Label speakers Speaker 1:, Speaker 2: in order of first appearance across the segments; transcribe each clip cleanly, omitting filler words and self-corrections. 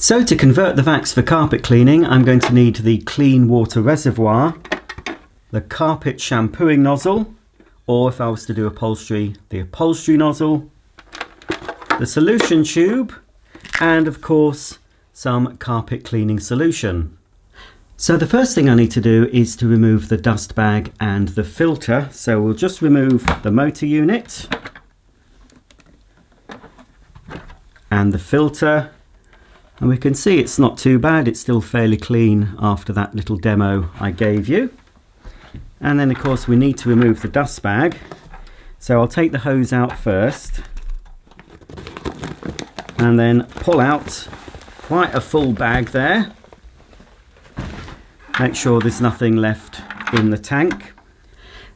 Speaker 1: So to convert the Vax for carpet cleaning, I'm going to need the clean water reservoir, the carpet shampooing nozzle, or if I was to do upholstery, the upholstery nozzle, the solution tube, and of course some carpet cleaning solution. So the first thing I need to do is to remove the dust bag and the filter. So we'll just remove the motor unit and the filter, and we can see it's not too bad. It's still fairly clean after that little demo I gave you. And then of course we need to remove the dust bag. So I'll take the hose out first and then pull out quite a full bag there. Make sure there's nothing left in the tank.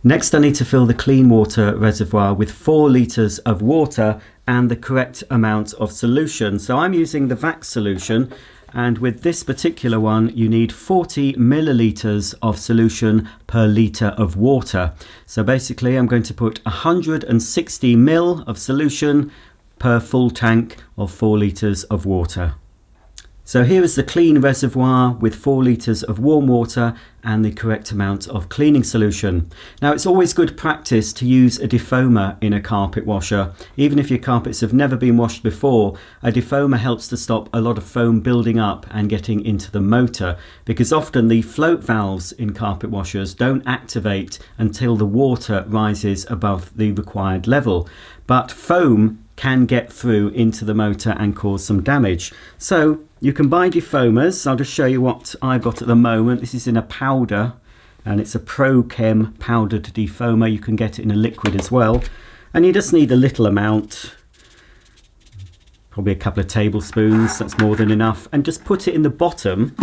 Speaker 1: Next I need to fill the clean water reservoir with 4 litres of water and the correct amount of solution. So I'm using the Vax solution, and with this particular one you need 40 millilitres of solution per litre of water. So basically I'm going to put 160 ml of solution per full tank of 4 litres of water. So here is the clean reservoir with 4 litres of warm water and the correct amount of cleaning solution. Now it's always good practice to use a defoamer in a carpet washer. Even if your carpets have never been washed before, a defoamer helps to stop a lot of foam building up and getting into the motor, because often the float valves in carpet washers don't activate until the water rises above the required level. But foam can get through into the motor and cause some damage. So you can buy defoamers. I'll just show you what I've got at the moment. This is in a powder and it's a Pro Chem powdered defoamer. You can get it in a liquid as well, and you just need a little amount, probably a couple of tablespoons, that's more than enough, and just put it in the bottom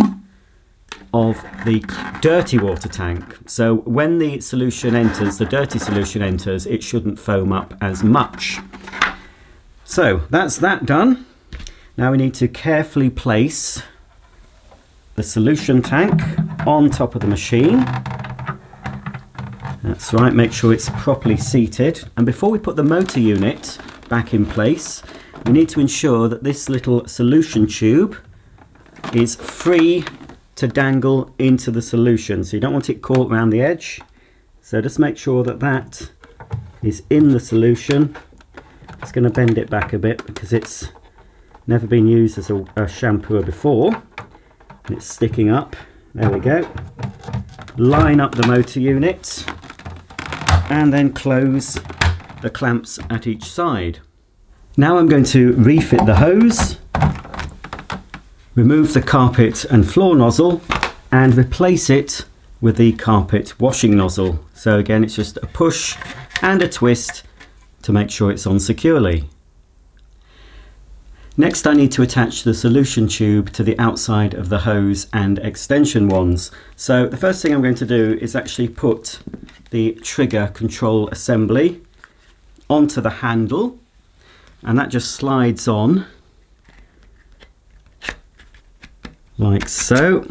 Speaker 1: of the dirty water tank. So when the solution enters, the dirty solution enters, it shouldn't foam up as much. So that's that done. Now we need to carefully place the solution tank on top of the machine. That's right, make sure it's properly seated. And before we put the motor unit back in place, we need to ensure that this little solution tube is free to dangle into the solution. So you don't want it caught around the edge. So just make sure that that is in the solution. It's going to bend it back a bit because it's never been used as a shampooer before. And it's sticking up. There we go. Line up the motor unit and then close the clamps at each side. Now I'm going to refit the hose, remove the carpet and floor nozzle and replace it with the carpet washing nozzle. So again, it's just a push and a twist to make sure it's on securely. Next I need to attach the solution tube to the outside of the hose and extension wands. So the first thing I'm going to do is actually put the trigger control assembly onto the handle, and that just slides on like so.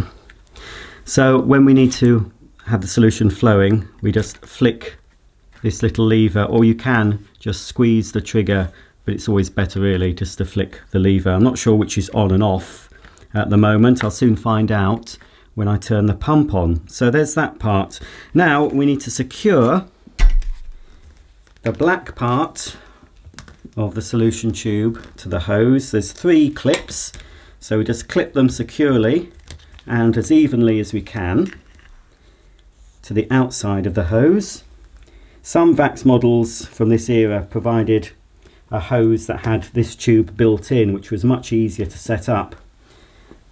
Speaker 1: So when we need to have the solution flowing, we just flick this little lever, or you can just squeeze the trigger, but it's always better really just to flick the lever. I'm not sure which is on and off at the moment. I'll soon find out when I turn the pump on. So there's that part. Now we need to secure the black part of the solution tube to the hose. There's 3 clips, so we just clip them securely and as evenly as we can to the outside of the hose. Some Vax models from this era provided a hose that had this tube built in, which was much easier to set up.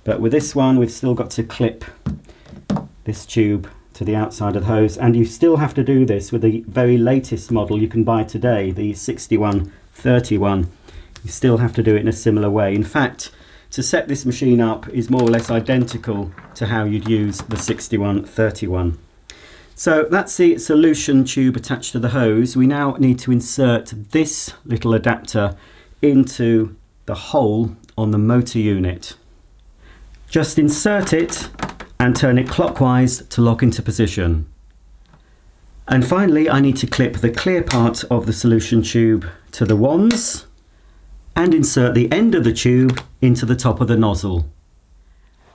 Speaker 1: But with this one, we've still got to clip this tube to the outside of the hose, and you still have to do this with the very latest model you can buy today, the 6131. You still have to do it in a similar way. In fact, to set this machine up is more or less identical to how you'd use the 6131. So that's the solution tube attached to the hose. We now need to insert this little adapter into the hole on the motor unit. Just insert it and turn it clockwise to lock into position. And finally, I need to clip the clear part of the solution tube to the wands. and insert the end of the tube into the top of the nozzle.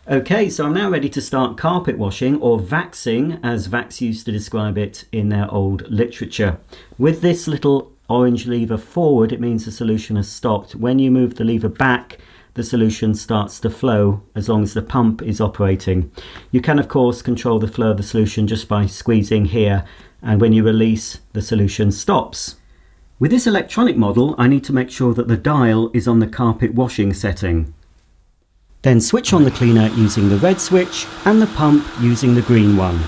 Speaker 1: Okay, so I'm now ready to start carpet washing, or vaxing, as Vax used to describe it in their old literature. With this little orange lever forward, it means the solution has stopped. When you move the lever back, the solution starts to flow as long as the pump is operating. You can of course control the flow of the solution just by squeezing here, and when you release, the solution stops. With this electronic model, I need to make sure that the dial is on the carpet washing setting. Then switch on the cleaner using the red switch and the pump using the green one.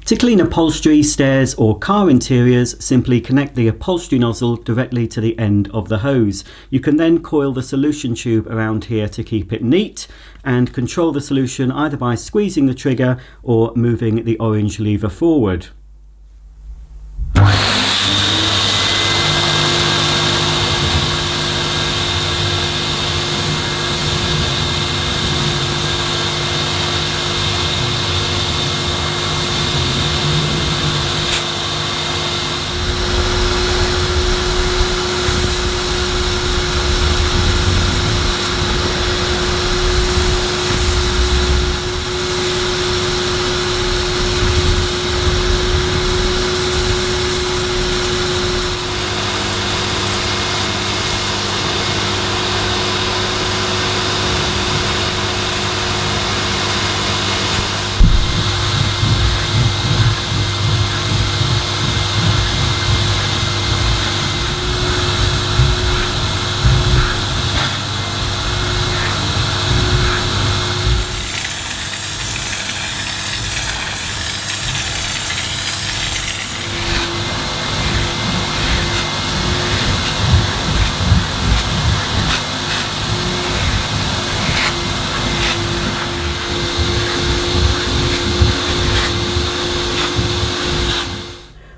Speaker 1: To clean upholstery, stairs or car interiors, simply connect the upholstery nozzle directly to the end of the hose. You can then coil the solution tube around here to keep it neat and control the solution either by squeezing the trigger or moving the orange lever forward.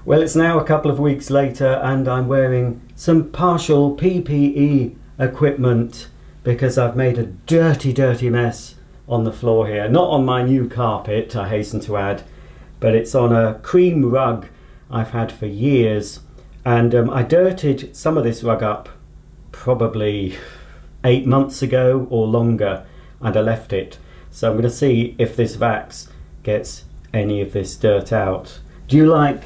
Speaker 1: Well, it's now a couple of weeks later and I'm wearing some partial PPE equipment because I've made a dirty mess on the floor here. Not on my new carpet, I hasten to add, but it's on a cream rug I've had for years. And I dirtied some of this rug up probably 8 months ago or longer, and I left it. So I'm going to see if this Vax gets any of this dirt out. Do you like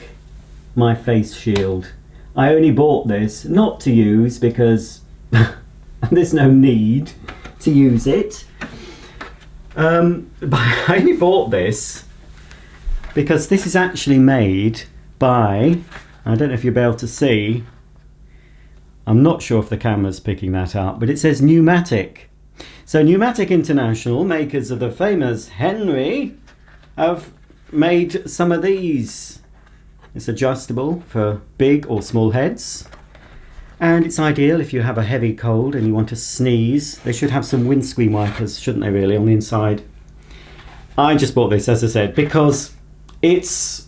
Speaker 1: my face shield? I only bought this not to use because there's no need to use it. But I only bought this because this is actually made by, I don't know if you'll be able to see, I'm not sure if the camera's picking that up, but it says Pneumatic. So Pneumatic International, makers of the famous Henry, have made some of these. It's adjustable for big or small heads, and it's ideal if you have a heavy cold and you want to sneeze. They should have some windscreen wipers, shouldn't they, really, on the inside. I just bought this, as I said, because it's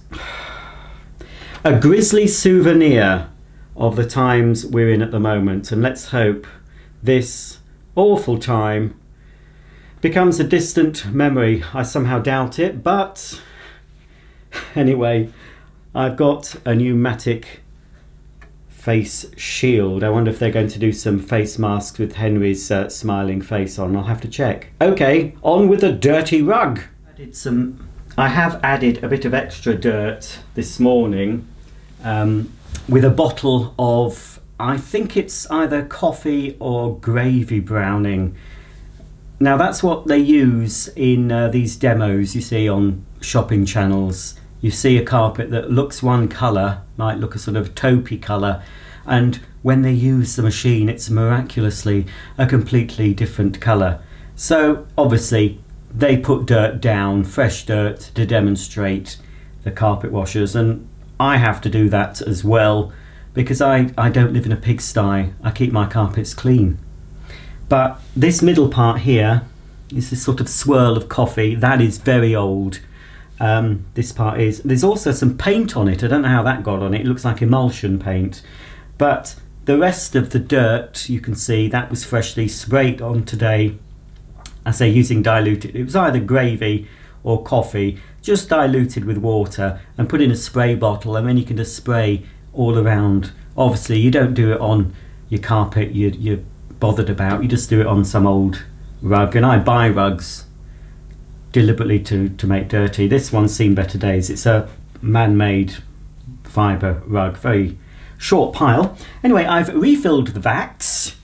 Speaker 1: a grisly souvenir of the times we're in at the moment, and let's hope this awful time becomes a distant memory. I somehow doubt it, but anyway, I've got a pneumatic face shield. I wonder if they're going to do some face masks with Henry's smiling face on. I'll have to check. Okay, on with the dirty rug. I have added a bit of extra dirt this morning with a bottle of, I think it's either coffee or gravy browning. Now that's what they use in these demos you see on shopping channels. You see a carpet that looks one colour, might look a sort of taupey colour, and when they use the machine it's miraculously a completely different colour. So obviously they put dirt down, fresh dirt, to demonstrate the carpet washers, and I have to do that as well because I don't live in a pigsty. I keep my carpets clean. But this middle part here is this sort of swirl of coffee. That is very old. This part is, there's also some paint on it. I don't know how that got on it. It looks like emulsion paint. But the rest of the dirt, you can see, that was freshly sprayed on today. I say using diluted, it was either gravy or coffee, just diluted with water and put in a spray bottle, and then you can just spray all around. Obviously you don't do it on your carpet you're bothered about, you just do it on some old rug, and I buy rugs deliberately to make dirty. This one's seen better days. It's a man-made fibre rug, very short pile. Anyway, I've refilled the Vax,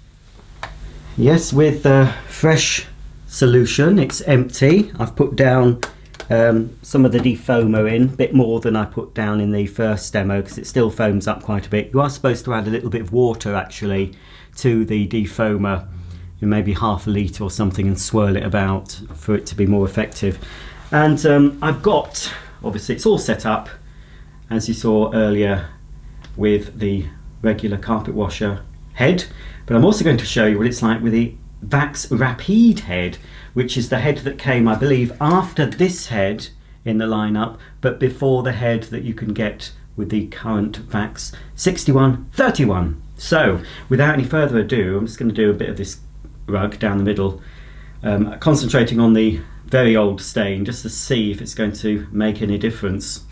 Speaker 1: yes, with fresh solution. It's empty. I've put down some of the defoamer in, a bit more than I put down in the first demo because it still foams up quite a bit. You are supposed to add a little bit of water actually to the defoamer, maybe half a litre or something, and swirl it about for it to be more effective. And I've got, obviously it's all set up as you saw earlier with the regular carpet washer head, but I'm also going to show you what it's like with the Vax Rapide head, which is the head that came, I believe, after this head in the lineup, but before the head that you can get with the current Vax 6131. So without any further ado, I'm just going to do a bit of this rug down the middle, concentrating on the very old stain just to see if it's going to make any difference.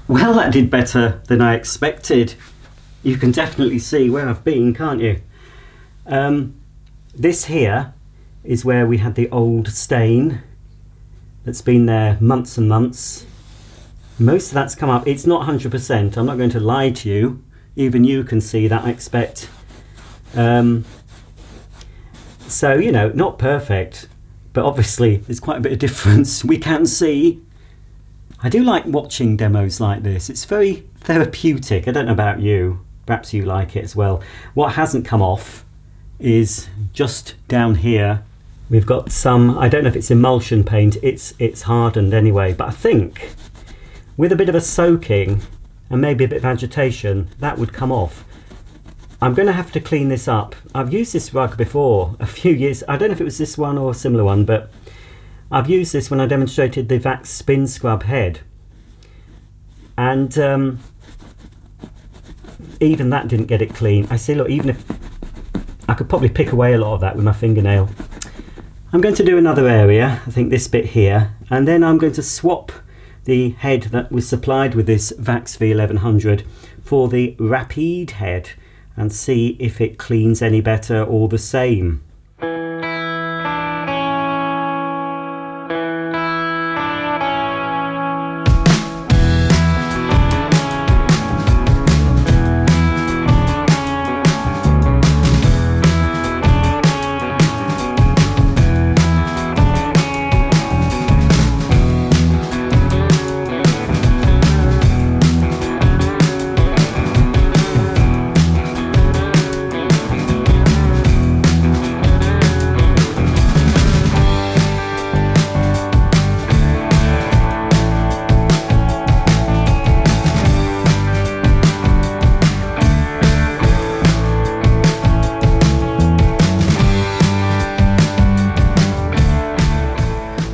Speaker 1: Well, that did better than I expected. You can definitely see where I've been, can't you? This here is where we had the old stain that's been there months and months. Most of that's come up. It's not 100%. I'm not going to lie to you. Even you can see that, I expect. So, you know, not perfect, but obviously there's quite a bit of difference. We can see. I do like watching demos like this. It's very therapeutic. I don't know about you. Perhaps you like it as well. What hasn't come off is just down here. We've got some, I don't know if it's emulsion paint. It's hardened anyway, but I think with a bit of a soaking and maybe a bit of agitation, that would come off. I'm going to have to clean this up. I've used this rug before a few years. I don't know if it was this one or a similar one, but I've used this when I demonstrated the Vax Spin Scrub head, and even that didn't get it clean. I see, look, even if I could probably pick away a lot of that with my fingernail. I'm going to do another area, I think this bit here, and then I'm going to swap the head that was supplied with this Vax V1100 for the Rapide head and see if it cleans any better or the same.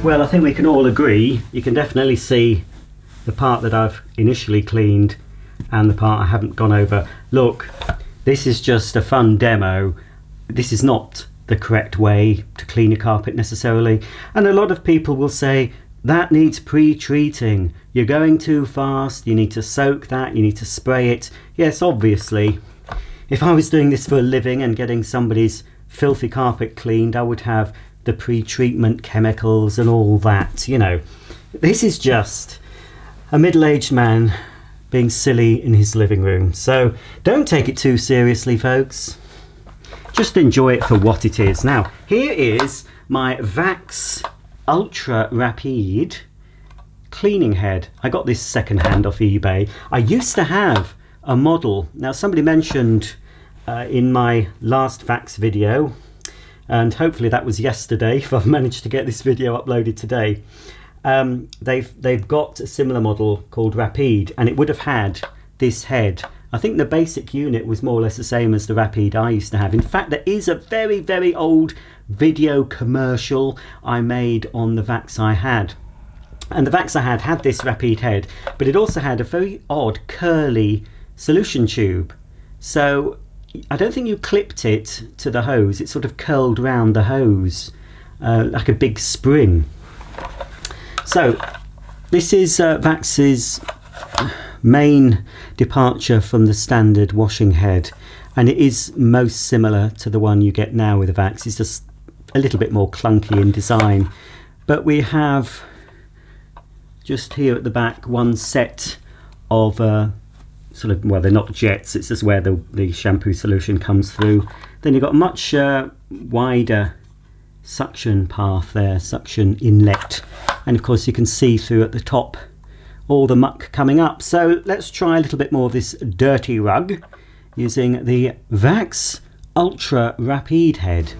Speaker 1: Well, I think we can all agree, you can definitely see the part that I've initially cleaned and the part I haven't gone over. Look, this is just a fun demo. This is not the correct way to clean a carpet necessarily, and a lot of people will say that needs pre-treating, you're going too fast, you need to soak that, you need to spray it. Yes, obviously, if I was doing this for a living and getting somebody's filthy carpet cleaned, I would have the pre-treatment chemicals and all that, you know. This is just a middle-aged man being silly in his living room. So don't take it too seriously, folks. Just enjoy it for what it is. Now, here is my Vax Ultra Rapide cleaning head. I got this second-hand off eBay. I used to have a model. Now, somebody mentioned in my last Vax video, and hopefully that was yesterday if I've managed to get this video uploaded today, they've got a similar model called Rapide, and it would have had this head. I think the basic unit was more or less the same as the Rapide I used to have. In fact, there is a very, very old video commercial I made on the Vax I had. And the Vax I had this Rapide head, but it also had a very odd curly solution tube. So I don't think you clipped it to the hose, it sort of curled round the hose like a big spring. So this is Vax's main departure from the standard washing head, and it is most similar to the one you get now with the Vax. It's just a little bit more clunky in design, but we have just here at the back one set of sort of, well, they're not jets, it's just where the shampoo solution comes through. Then you've got a much wider suction path there, suction inlet, and of course you can see through at the top all the muck coming up. So let's try a little bit more of this dirty rug using the Vax Ultra Rapide head.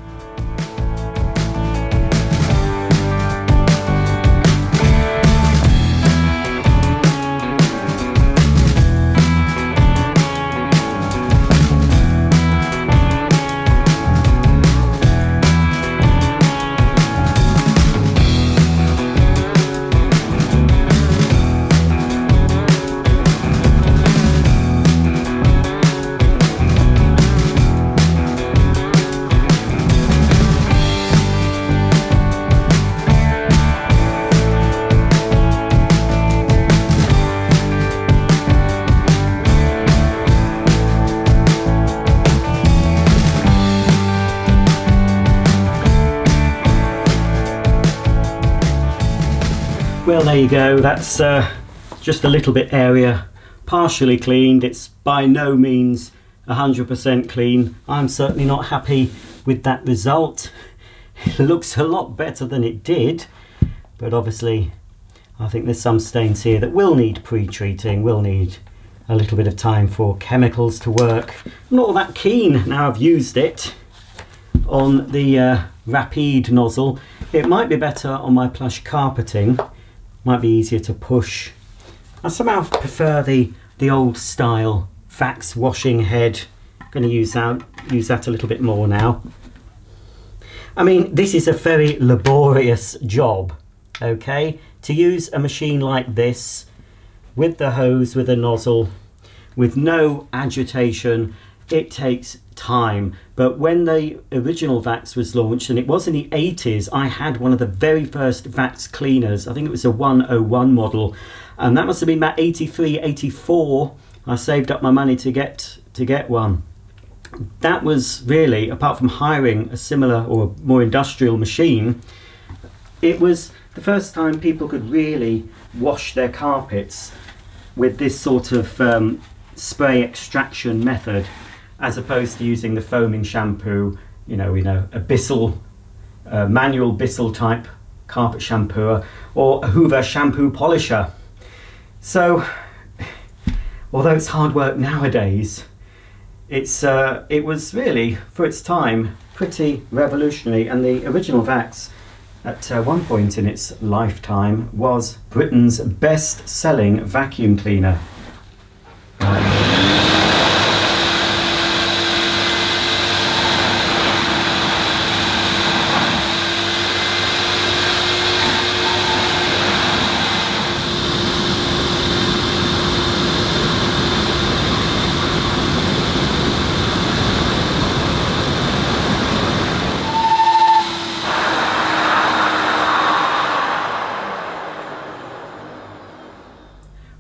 Speaker 1: Well, there you go, that's just a little bit area partially cleaned. It's by no means 100% clean. I'm certainly not happy with that result. It looks a lot better than it did, but obviously I think there's some stains here that will need pre-treating, will need a little bit of time for chemicals to work. I'm not all that keen now I've used it on the Rapide nozzle. It might be better on my plush carpeting. Might be easier to push. I somehow prefer the old style Vax washing head. I'm going to use that a little bit more now. I mean, this is a very laborious job, okay? To use a machine like this, with the hose, with a nozzle, with no agitation, it takes time. But when the original Vax was launched, and it was in the 80s, I had one of the very first Vax cleaners. I think it was a 101 model, and that must have been about 83, 84. I saved up my money to get one. That was really, apart from hiring a similar or more industrial machine, it was the first time people could really wash their carpets with this sort of spray extraction method, as opposed to using the foaming shampoo, you know, a Bissell, manual Bissell type carpet shampooer, or a Hoover shampoo polisher. So, although it's hard work nowadays, it was really, for its time, pretty revolutionary. And the original Vax, at one point in its lifetime, was Britain's best-selling vacuum cleaner.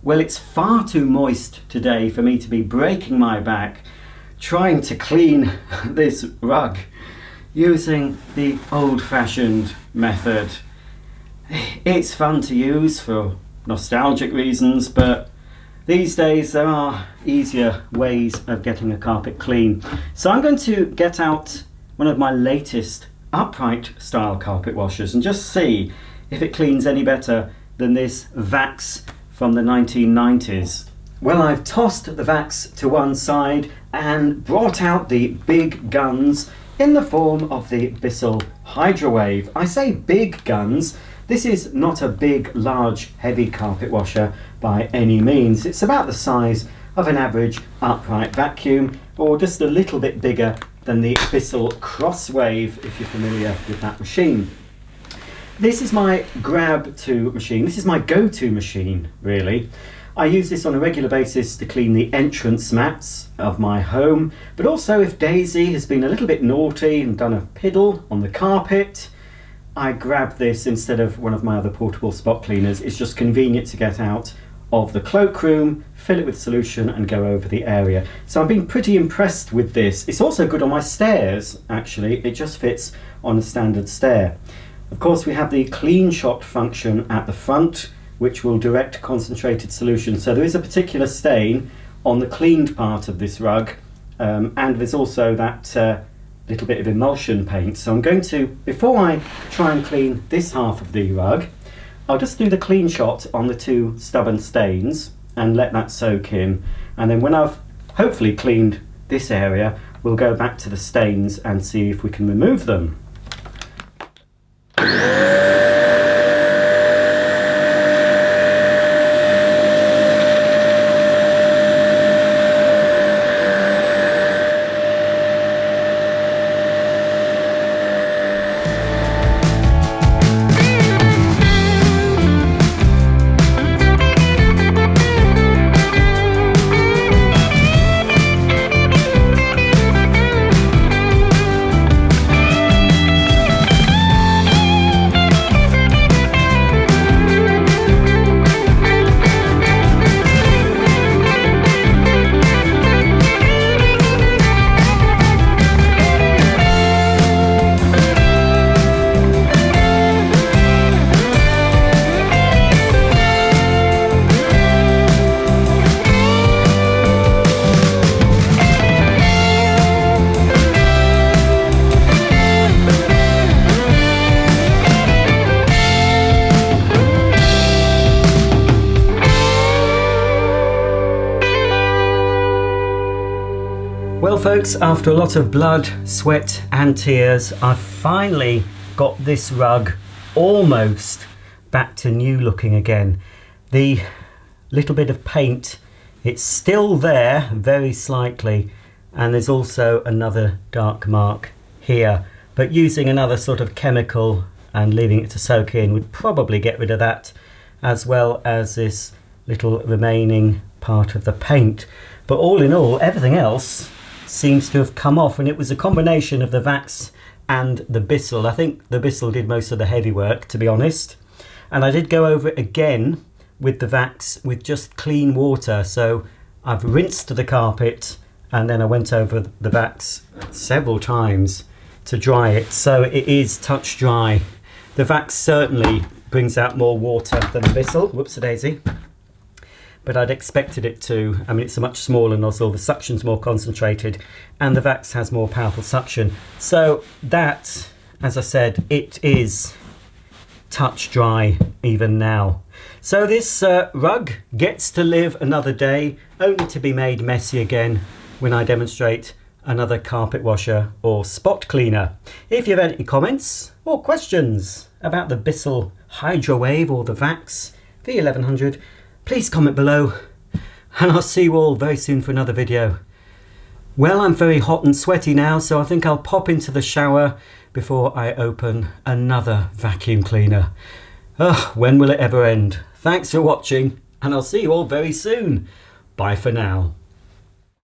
Speaker 1: Well, it's far too moist today for me to be breaking my back trying to clean this rug using the old-fashioned method. It's fun to use for nostalgic reasons, but these days there are easier ways of getting a carpet clean. So I'm going to get out one of my latest upright style carpet washers and just see if it cleans any better than this Vax from the 1990s. Well, I've tossed the Vax to one side and brought out the big guns in the form of the Bissell Hydrowave. I say big guns. This is not a big, large, heavy carpet washer by any means. It's about the size of an average upright vacuum, or just a little bit bigger than the Bissell Crosswave, if you're familiar with that machine. This is my grab-to machine. This is my go-to machine, really. I use this on a regular basis to clean the entrance mats of my home, but also if Daisy has been a little bit naughty and done a piddle on the carpet, I grab this instead of one of my other portable spot cleaners. It's just convenient to get out of the cloakroom, fill it with solution and go over the area. So I've been pretty impressed with this. It's also good on my stairs, actually. It just fits on a standard stair. Of course, we have the clean shot function at the front, which will direct concentrated solution. So there is a particular stain on the cleaned part of this rug, and there's also that little bit of emulsion paint. So I'm going to, before I try and clean this half of the rug, I'll just do the clean shot on the two stubborn stains and let that soak in. And then when I've hopefully cleaned this area, we'll go back to the stains and see if we can remove them. Well folks, after a lot of blood, sweat and tears, I've finally got this rug almost back to new looking again. The little bit of paint, it's still there very slightly, and there's also another dark mark here, but using another sort of chemical and leaving it to soak in would probably get rid of that, as well as this little remaining part of the paint. But all in all, everything else seems to have come off, and it was a combination of the Vax and the Bissell. I think the Bissell did most of the heavy work, to be honest, and I did go over it again with the Vax with just clean water. So I've rinsed the carpet and then I went over the Vax several times to dry it, so it is touch dry. The Vax certainly brings out more water than the Bissell. Whoops a daisy. But I'd expected it to. I mean, it's a much smaller nozzle, the suction's more concentrated, and the Vax has more powerful suction. So that, as I said, it is touch dry even now. So this rug gets to live another day, only to be made messy again when I demonstrate another carpet washer or spot cleaner. If you have any comments or questions about the Bissell Hydrowave or the Vax V1100, please comment below, and I'll see you all very soon for another video. Well, I'm very hot and sweaty now, so I think I'll pop into the shower before I open another vacuum cleaner. Ugh, when will it ever end? Thanks for watching, and I'll see you all very soon. Bye for now.